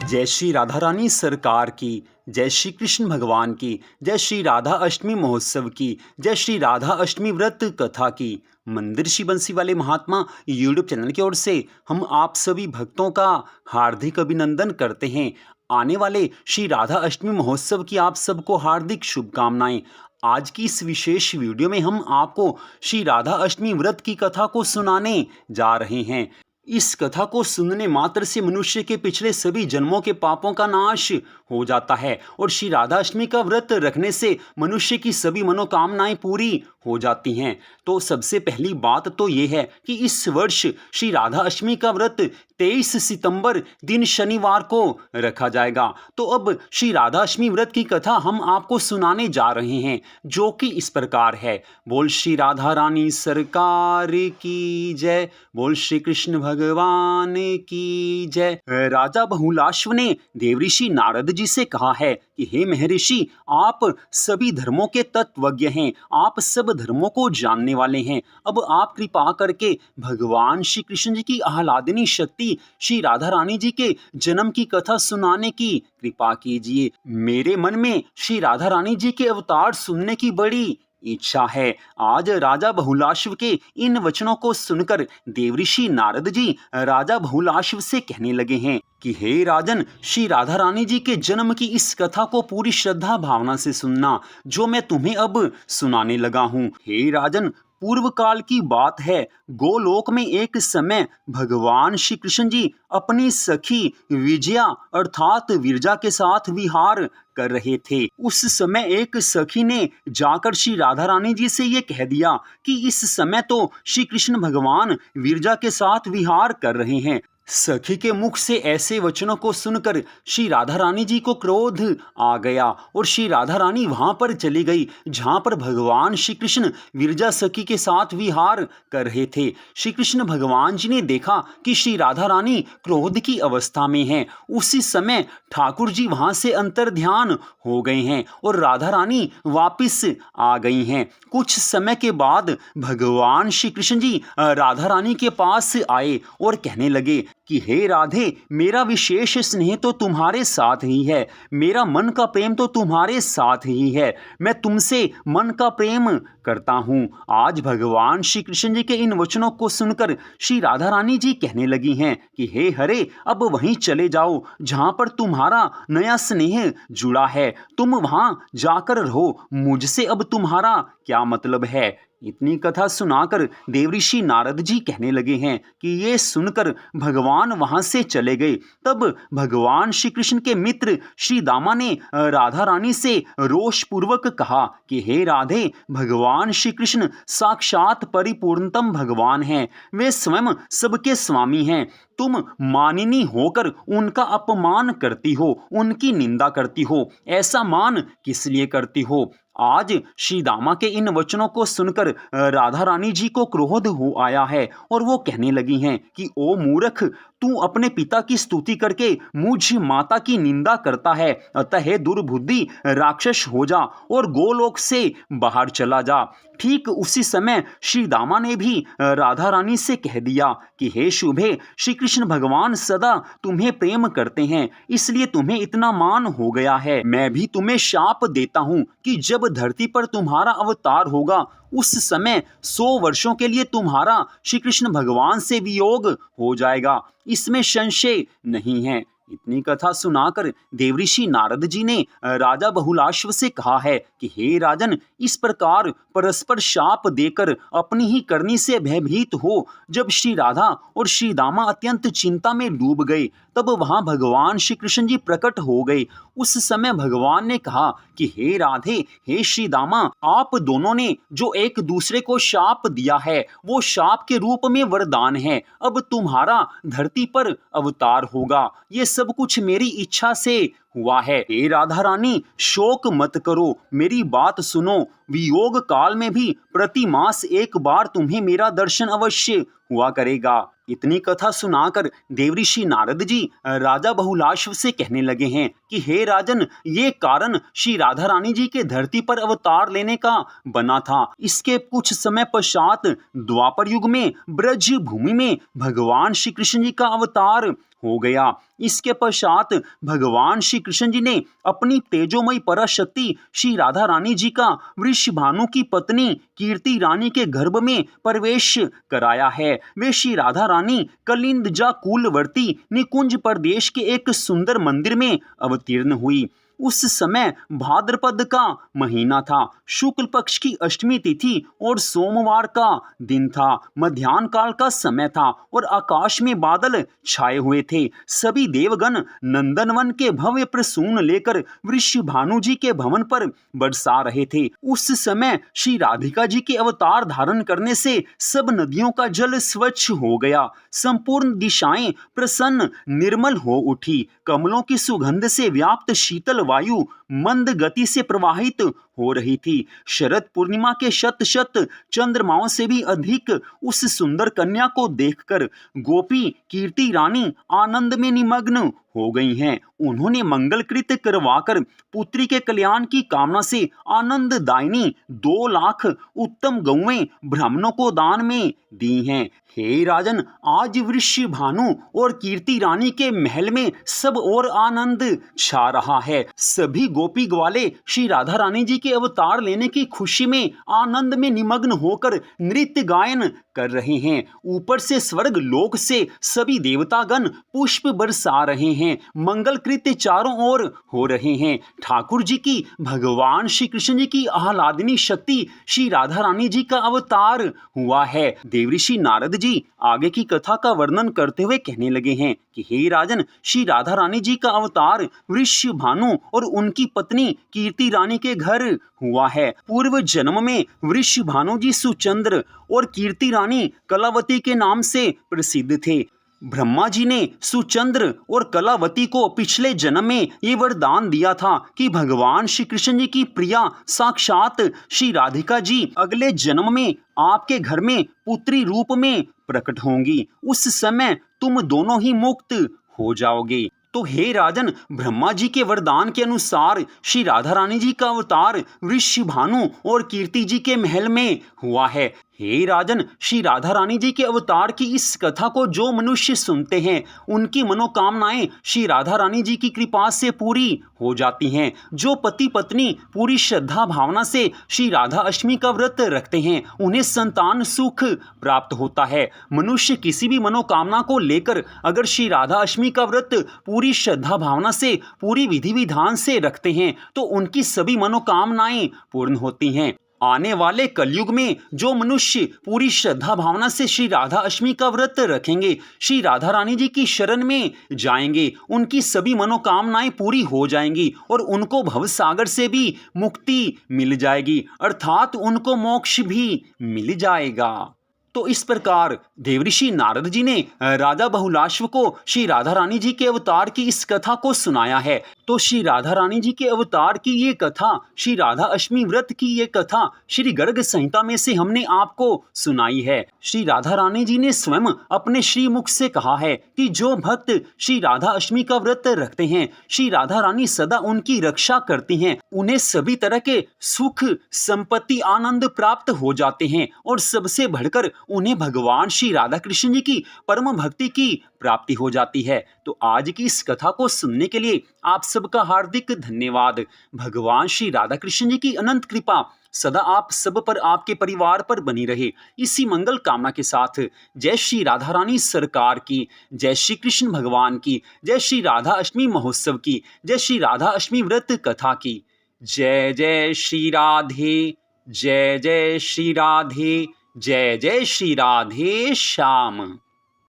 जय श्री राधा रानी सरकार की, जय श्री कृष्ण भगवान की, जय श्री राधा अष्टमी महोत्सव की, जय श्री राधा अष्टमी व्रत कथा की। मंदिर श्री बंसी वाले महात्मा यूट्यूब चैनल की ओर से हम आप सभी भक्तों का हार्दिक अभिनंदन करते हैं। आने वाले श्री राधा अष्टमी महोत्सव की आप सबको हार्दिक शुभकामनाएं। आज की इस विशेष वीडियो में हम आपको श्री राधा अष्टमी व्रत की कथा को सुनाने जा रहे हैं। इस कथा को सुनने मात्र से मनुष्य के पिछले सभी जन्मों के पापों का नाश हो जाता है और श्री राधा अष्टमी का व्रत रखने से मनुष्य की सभी मनोकामनाएं पूरी हो जाती हैं। तो सबसे पहली बात तो ये है कि इस वर्ष श्री राधा अष्टमी का व्रत 23 सितंबर दिन शनिवार को रखा जाएगा। तो अब श्री राधा अष्टमी व्रत की कथा हम आपको सुनाने जा रहे हैं, जो कि इस प्रकार है। बोल श्री राधा रानी सरकार की जय, बोल श्री कृष्ण भगवान की जय। राजा बहुलाश्व ने देवऋषि नारद जी से कहा है कि हे महर्षि, आप सभी धर्मों के तत्वज्ञ हैं, आप सब धर्मों को जानने वाले हैं। अब आप कृपा करके भगवान श्री कृष्ण जी की आह्लादिनी शक्ति श्री राधा रानी जी के जन्म की कथा सुनाने की कृपा कीजिए। मेरे मन में श्री राधा रानी जी के अवतार सुनने की बड़ी इच्छा है। आज राजा बहुलाश्व के इन वचनों को सुनकर देवऋषि नारद जी राजा बहुलाश्व से कहने लगे हैं कि हे राजन, श्री राधा रानी जी के जन्म की इस कथा को पूरी श्रद्धा भावना से सुनना, जो मैं तुम्हें अब सुनाने लगा हूँ। हे राजन, पूर्व काल की बात है। गोलोक में एक समय भगवान श्री कृष्ण जी अपनी सखी विजया अर्थात विरजा के साथ विहार कर रहे थे। उस समय एक सखी ने जाकर श्री राधा रानी जी से ये कह दिया कि इस समय तो श्री कृष्ण भगवान विरजा के साथ विहार कर रहे हैं। सखी के मुख से ऐसे वचनों को सुनकर श्री राधा रानी जी को क्रोध आ गया और श्री राधा रानी वहां पर चली गई जहां पर भगवान श्री कृष्ण विरजा सखी के साथ विहार कर रहे थे। श्री कृष्ण भगवान जी ने देखा कि श्री राधा रानी क्रोध की अवस्था में हैं। उसी समय ठाकुर जी वहां से अंतर ध्यान हो गए हैं और राधा रानी वापिस आ गई हैं। कुछ समय के बाद भगवान श्री कृष्ण जी राधा रानी के पास आए और कहने लगे कि हे राधे, मेरा विशेष स्नेह तो तुम्हारे साथ ही है, मेरा मन का प्रेम तो तुम्हारे साथ ही है, मैं तुमसे मन का प्रेम करता हूँ। आज भगवान श्री कृष्ण जी के इन वचनों को सुनकर श्री राधा रानी जी कहने लगी हैं कि हे हरे, अब वहीं चले जाओ जहाँ पर तुम्हारा नया स्नेह जुड़ा है, तुम वहाँ जाकर रहो, मुझसे अब तुम्हारा क्या मतलब है। इतनी कथा सुनाकर देवऋषि नारद जी कहने लगे हैं कि ये सुनकर भगवान वहां से चले गए। तब भगवान श्री कृष्ण के मित्र श्री दामा ने राधा रानी से रोष पूर्वक कहा कि हे राधे, भगवान श्री कृष्ण साक्षात परिपूर्णतम भगवान हैं, वे स्वयं सबके स्वामी हैं। तुम मानिनी होकर उनका अपमान करती हो, उनकी निंदा करती हो, ऐसा मान किस लिए करती हो। आज श्री दामा के इन वचनों को सुनकर राधा रानी जी को क्रोध हो आया है और वो कहने लगी हैं कि ओ मूर्ख, तू अपने पिता की स्तुति करके मुझ माता की निंदा करता है, अतः हे दुर्बुद्धि, राक्षस हो जा और गोलोक से बाहर चला जा। ठीक उसी समय श्री दामा ने भी राधा रानी से कह दिया कि हे शुभे, श्री कृष्ण भगवान सदा तुम्हें प्रेम करते हैं, इसलिए तुम्हें इतना मान हो गया है। मैं भी तुम्हें शाप देता हूँ कि जब धरती पर तुम्हारा अवतार होगा, उस समय 100 वर्षों के लिए तुम्हारा श्री कृष्ण भगवान से वियोग हो जाएगा, इसमें संशय नहीं है। इतनी कथा सुनाकर देवऋषि नारद जी ने राजा बहुलाश्व से कहा है कि हे राजन, इस प्रकार परस्पर शाप देकर अपनी ही करनी से भयभीत हो जब श्री राधा और श्री दामा अत्यंत चिंता में डूब गए, तब वहां भगवान श्री कृष्ण जी प्रकट हो गए। उस समय भगवान ने कहा कि हे राधे, हे श्री दामा, आप दोनों ने जो एक दूसरे को शाप दिया है वो शाप के रूप में वरदान है। अब तुम्हारा धरती पर अवतार होगा, ये सब कुछ मेरी इच्छा से हुआ है। हे राधा रानी, शोक मत करो, मेरी बात सुनो। वियोग काल में भी प्रति मास एक बार तुम्हें मेरा दर्शन अवश्य हुआ करेगा। इतनी कथा सुनाकर देवऋषि नारद जी राजा बहुलाश्व से कहने लगे हैं कि हे राजन, ये कारण श्री राधा रानी जी के धरती पर अवतार लेने का बना था। इसके कुछ समय पश्चात द्वापर युग में ब्रज भूमि में भगवान श्री कृष्ण जी का अवतार हो गया। इसके पश्चात भगवान श्री कृष्ण जी ने अपनी तेजोमयी पराशक्ति श्री राधा रानी जी का वृषभानु की पत्नी कीर्ति रानी के गर्भ में प्रवेश कराया है। वे श्री राधा रानी कलिंदजा कुलवर्ती निकुंज प्रदेश के एक सुंदर मंदिर में अवतीर्ण हुई। उस समय भाद्रपद का महीना था, शुक्ल पक्ष की अष्टमी तिथि और सोमवार का दिन था। मध्याह्न काल का समय था और आकाश में बादल छाए हुए थे। सभी देवगण नंदनवन के भव्य प्रसून लेकर वृषभानु जी के भवन पर बरसा रहे थे। उस समय श्री राधिका जी के अवतार धारण करने से सब नदियों का जल स्वच्छ हो गया। संपूर्ण दिशाएं प्रसन्न निर्मल हो उठी। कमलों की सुगंध से व्याप्त शीतल वायु मंद गति से प्रवाहित हो रही थी। शरद पूर्णिमा के शत शत चंद्रमाओं से भी अधिक उस सुंदर कन्या को देखकर गोपी कीर्ति रानी आनंद में निमग्न हो गई हैं। उन्होंने मंगलकृत करवाकर पुत्री के कल्याण की कामना से आनंददायिनी 2 लाख उत्तम गौएं ब्राह्मणों को दान में दी हैं। हे राजन, आज वृषभानु और कीर्ति रानी के महल में सब और आनंद छा रहा है। सभी गोपी ग्वाले श्री राधा रानी जी के अवतार लेने की खुशी में आनंद में निमग्न होकर नृत्य गायन कर रहे हैं। ऊपर से स्वर्ग लोक से सभी देवतागण पुष्प बरसा रहे हैं। मंगल कृत्य चारों ओर हो रहे हैं। ठाकुर जी की, भगवान श्री कृष्ण जी की आह्लादिनी शक्ति श्री राधा रानी जी का अवतार हुआ है। देवऋषि नारद जी आगे की कथा का वर्णन करते हुए कहने लगे हैं कि हे राजन, श्री राधा रानी जी का अवतार वृषभानु और उनकी पत्नी कीर्ति रानी के घर हुआ है। पूर्व जन्म में वृषभानु जी सुचंद्र और कीर्ति रानी कलावती के नाम से प्रसिद्ध थे। ब्रह्मा जी ने सुचंद्र और कलावती को पिछले जन्म में ये वरदान दिया था कि भगवान श्री कृष्ण जी की प्रिया साक्षात श्री राधिका जी अगले जन्म में आपके घर में पुत्री रूप में प्रकट होंगी। उस समय तुम दोनों ही मुक्त हो जाओगे। तो हे राजन, ब्रह्मा जी के वरदान के अनुसार श्री राधा रानी जी का अवतार वृषभानु और कीर्ति जी के महल में हुआ है। हे राजन, श्री राधा रानी जी के अवतार की इस कथा को जो मनुष्य सुनते हैं उनकी मनोकामनाएं श्री राधा रानी जी की कृपा से पूरी हो जाती हैं। जो पति पत्नी पूरी श्रद्धा भावना से श्री राधा अष्टमी का व्रत रखते हैं उन्हें संतान सुख प्राप्त होता है। मनुष्य किसी भी मनोकामना को लेकर अगर श्री राधा अष्टमी का व्रत पूरी श्रद्धा भावना से पूरी विधि विधान से रखते हैं तो उनकी सभी मनोकामनाएं पूर्ण होती हैं। आने वाले कलयुग में जो मनुष्य पूरी श्रद्धा भावना से श्री राधा अष्टमी का व्रत रखेंगे, श्री राधा रानी जी की शरण में जाएंगे, उनकी सभी मनोकामनाएं पूरी हो जाएंगी और उनको भवसागर से भी मुक्ति मिल जाएगी, अर्थात उनको मोक्ष भी मिल जाएगा। तो इस प्रकार देवऋषि नारद जी ने राजा बहुलाश्व को श्री राधा रानी जी के अवतार की इस कथा को सुनाया है। तो श्री राधा रानी जी के अवतार की ये कथा, श्री राधा अष्टमी व्रत की ये कथा श्री गर्ग संहिता में से हमने आपको सुनाई है। श्री राधा रानी जी ने स्वयं अपने श्री मुख से कहा है कि जो भक्त श्री राधा अष्टमी का व्रत रखते हैं, श्री राधा रानी सदा उनकी रक्षा करती हैं, उन्हें सभी तरह के सुख संपत्ति आनंद प्राप्त हो जाते हैं और सबसे बढ़कर उन्हें भगवान श्री राधा कृष्ण जी की परम भक्ति की प्राप्ति हो जाती है। तो आज की इस कथा को सुनने के लिए आप सबका हार्दिक धन्यवाद। भगवान श्री राधा कृष्ण जी की अनंत कृपा सदा आप सब पर, आपके परिवार पर बनी रहे, इसी मंगल कामना के साथ जय श्री राधा रानी सरकार की, जय श्री कृष्ण भगवान की, जय श्री राधा अष्टमी महोत्सव की, जय श्री राधा अष्टमी व्रत कथा की। जय जय श्री राधे, जय जय श्री राधे, जय जय श्री राधे श्याम।